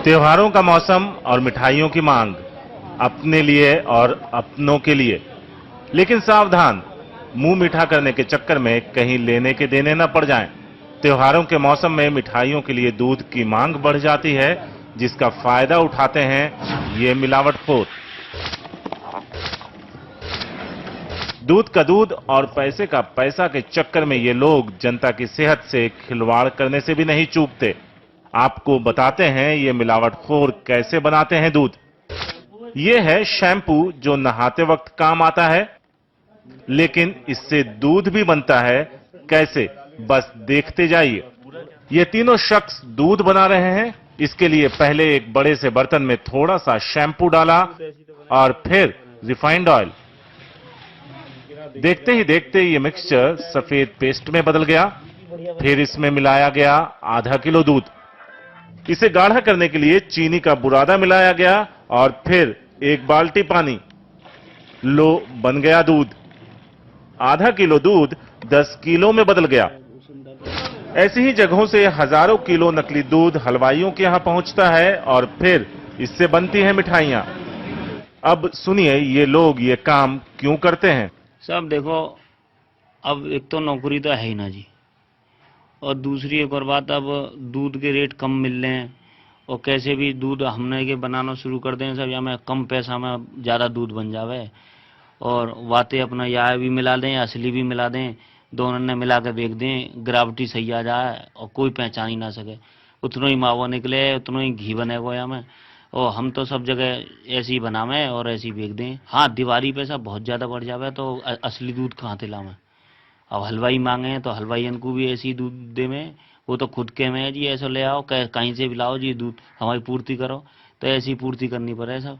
त्योहारों का मौसम और मिठाइयों की मांग, अपने लिए और अपनों के लिए। लेकिन सावधान, मुंह मीठा करने के चक्कर में कहीं लेने के देने न पड़ जाएं। त्योहारों के मौसम में मिठाइयों के लिए दूध की मांग बढ़ जाती है, जिसका फायदा उठाते हैं ये मिलावटखोर। दूध का दूध और पैसे का पैसा के चक्कर में ये लोग जनता की सेहत से खिलवाड़ करने से भी नहीं चूकते। आपको बताते हैं ये मिलावटखोर कैसे बनाते हैं दूध। ये है शैम्पू जो नहाते वक्त काम आता है, लेकिन इससे दूध भी बनता है कैसे, बस देखते जाइए। ये तीनों शख्स दूध बना रहे हैं। इसके लिए पहले एक बड़े से बर्तन में थोड़ा सा शैम्पू डाला और फिर रिफाइंड ऑयल। देखते ही देखते ये मिक्सचर सफेद पेस्ट में बदल गया। फिर इसमें मिलाया गया आधा किलो दूध। इसे गाढ़ा करने के लिए चीनी का बुरादा मिलाया गया और फिर एक बाल्टी पानी। लो, बन गया दूध। आधा किलो दूध 10 किलो में बदल गया। ऐसी ही जगहों से हजारों किलो नकली दूध हलवाइयों के यहां पहुंचता है और फिर इससे बनती हैं मिठाइयां। अब सुनिए ये लोग ये काम क्यों करते हैं। सब देखो, अब एक तो नौकरी तो है ही ना जी, और दूसरी एक और बात, अब दूध के रेट कम मिल रहे हैं और कैसे भी दूध हमने के बनाना शुरू कर दें सब, या में कम पैसा में ज़्यादा दूध बन जावे और बातें अपना या भी मिला दें या असली भी मिला दें, दोनों ने मिला के बेच दें, ग्राविटी सही आ जाए और कोई पहचान ही ना सके। उतना ही मावा निकले, उतना ही घी बने गोया में, और हम तो सब जगह ऐसे ही बनावे और ऐसे ही बेच दें। हाँ, दिवाली पैसा बहुत ज़्यादा बढ़ जावे तो असली दूध कहाँ से लावें। अब हलवाई मांगे तो हलवाई को भी ऐसी दूध दे में, वो तो खुद के में जी ऐसा ले आओ, कहीं से भी लाओ जी दूध, हमारी पूर्ति करो, तो ऐसी पूर्ति करनी पड़े सब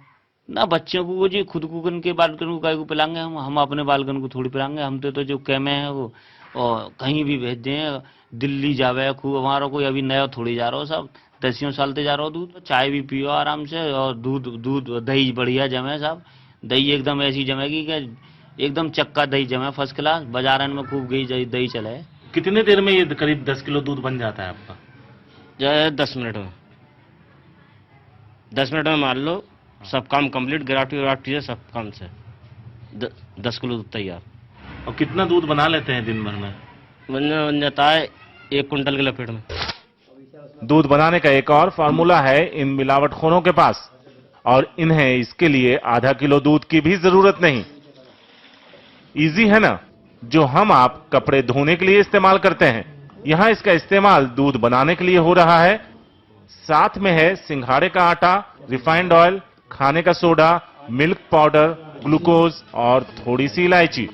ना। बच्चों को वो जी खुद को उनके बालकन को काय को पिलाएंगे, हम अपने बालकन को थोड़ी पिलाएंगे। हम तो जो कैमे हैं वो और कहीं भी भेज दें, दिल्ली जावे खूब, हमारा कोई अभी नया थोड़ी जा रहा हो, सब 10 साल से जा रहा हो दूध। चाय भी पियो आराम से और दूध दही बढ़िया जमे साहब, दही एकदम ऐसी जमेगी कि एकदम चक्का दही जमे फर्स्ट क्लास, बाजार में खूब गई दही चले। कितने देर में ये करीब 10 किलो दूध बन जाता है आपका। जो 10 मिनट में, 10 मिनट में मान लो सब काम कंप्लीट, ग्राफ्टी से सब काम से 10 किलो दूध तैयार। और कितना दूध बना लेते हैं दिन भर में। बन जाता है 1 कुंटल के लपेट में। दूध बनाने का एक और फार्मूला है इन मिलावटखोरों के पास, और इन्हें इसके लिए आधा किलो दूध की भी जरूरत नहीं। इजी है ना, जो हम आप कपड़े धोने के लिए इस्तेमाल करते हैं, यहां इसका इस्तेमाल दूध बनाने के लिए हो रहा है। साथ में है सिंघाड़े का आटा, रिफाइंड ऑयल, खाने का सोडा, मिल्क पाउडर, ग्लूकोज और थोड़ी सी इलायची।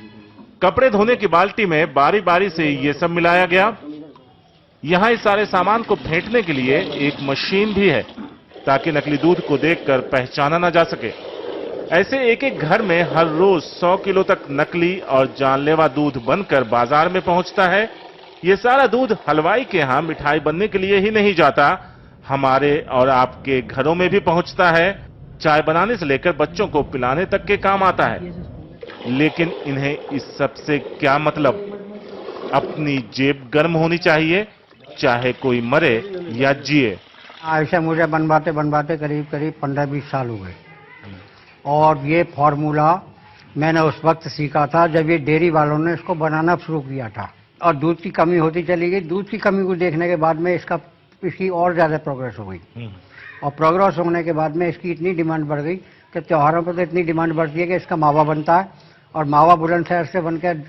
कपड़े धोने की बाल्टी में बारी बारी से ये सब मिलाया गया। यहां इस सारे सामान को फेंटने के लिए एक मशीन भी है, ताकि नकली दूध को देखकर पहचाना ना जा सके। ऐसे एक एक घर में हर रोज 100 किलो तक नकली और जानलेवा दूध बनकर बाजार में पहुंचता है। ये सारा दूध हलवाई के यहां मिठाई बनने के लिए ही नहीं जाता, हमारे और आपके घरों में भी पहुंचता है। चाय बनाने से लेकर बच्चों को पिलाने तक के काम आता है। लेकिन इन्हें इस सब से क्या मतलब। अपनी जेब गर्म होनी चाहिए, चाहे कोई मरे या जिए। ऐसे मुझे बनवाते बनवाते करीब 15-20 साल हो गए, और ये फॉर्मूला मैंने उस वक्त सीखा था जब ये डेयरी वालों ने इसको बनाना शुरू किया था, और दूध की कमी होती चली गई। दूध की कमी को देखने के बाद में इसकी और ज़्यादा प्रोग्रेस हो गई, और प्रोग्रेस होने के बाद में इसकी इतनी डिमांड बढ़ गई कि त्योहारों पर तो इतनी डिमांड बढ़ती है कि इसका मावा बनता है, और मावा बुलंदशहर से बनकर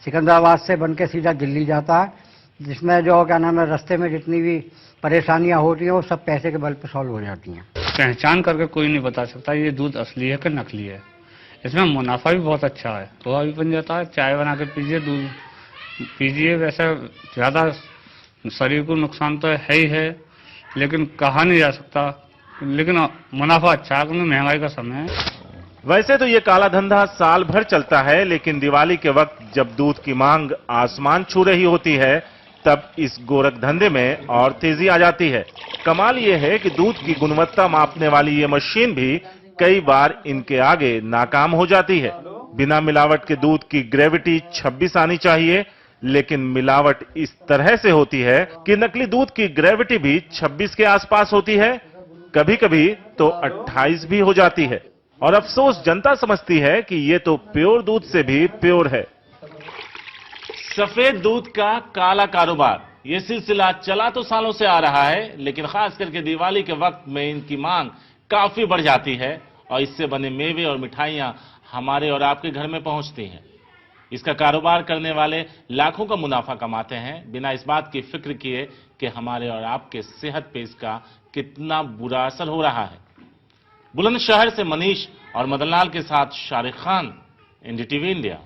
सिकंदराबाद से बनकर सीधा दिल्ली जाता है, जिसमें जो क्या नाम है रास्ते में जितनी भी परेशानियां होती हैं वो सब पैसे के बल पर सॉल्व हो जाती हैं। पहचान करके कोई नहीं बता सकता ये दूध असली है कि नकली है। इसमें मुनाफा भी बहुत अच्छा है, पोहा भी बन जाता है, चाय बना के पीजिए, दूध पीजिए। वैसे ज़्यादा शरीर को नुकसान तो है ही है, लेकिन कहा नहीं जा सकता, लेकिन मुनाफा अच्छा है क्योंकि महंगाई का समय है। वैसे तो ये काला धंधा साल भर चलता है, लेकिन दिवाली के वक्त जब दूध की मांग आसमान छू रही होती है, तब इस गोरख धंधे में और तेजी आ जाती है। कमाल ये है कि दूध की गुणवत्ता मापने वाली ये मशीन भी कई बार इनके आगे नाकाम हो जाती है। बिना मिलावट के दूध की ग्रेविटी 26 आनी चाहिए, लेकिन मिलावट इस तरह से होती है कि नकली दूध की ग्रेविटी भी 26 के आसपास होती है। कभी कभी तो 28 भी हो जाती है। और अफसोस जनता समझती है कि ये तो प्योर दूध से भी प्योर है। सफेद दूध का काला कारोबार, ये सिलसिला चला तो सालों से आ रहा है, लेकिन खास करके दिवाली के वक्त में इनकी मांग काफी बढ़ जाती है और इससे बने मेवे और मिठाइयां हमारे और आपके घर में पहुंचती हैं। इसका कारोबार करने वाले लाखों का मुनाफा कमाते हैं, बिना इस बात की फिक्र किए कि हमारे और आपके सेहत पे इसका कितना बुरा असर हो रहा है। बुलंदशहर से मनीष और मदनलाल के साथ शारिक खान, एनडीटीवी इंडिया।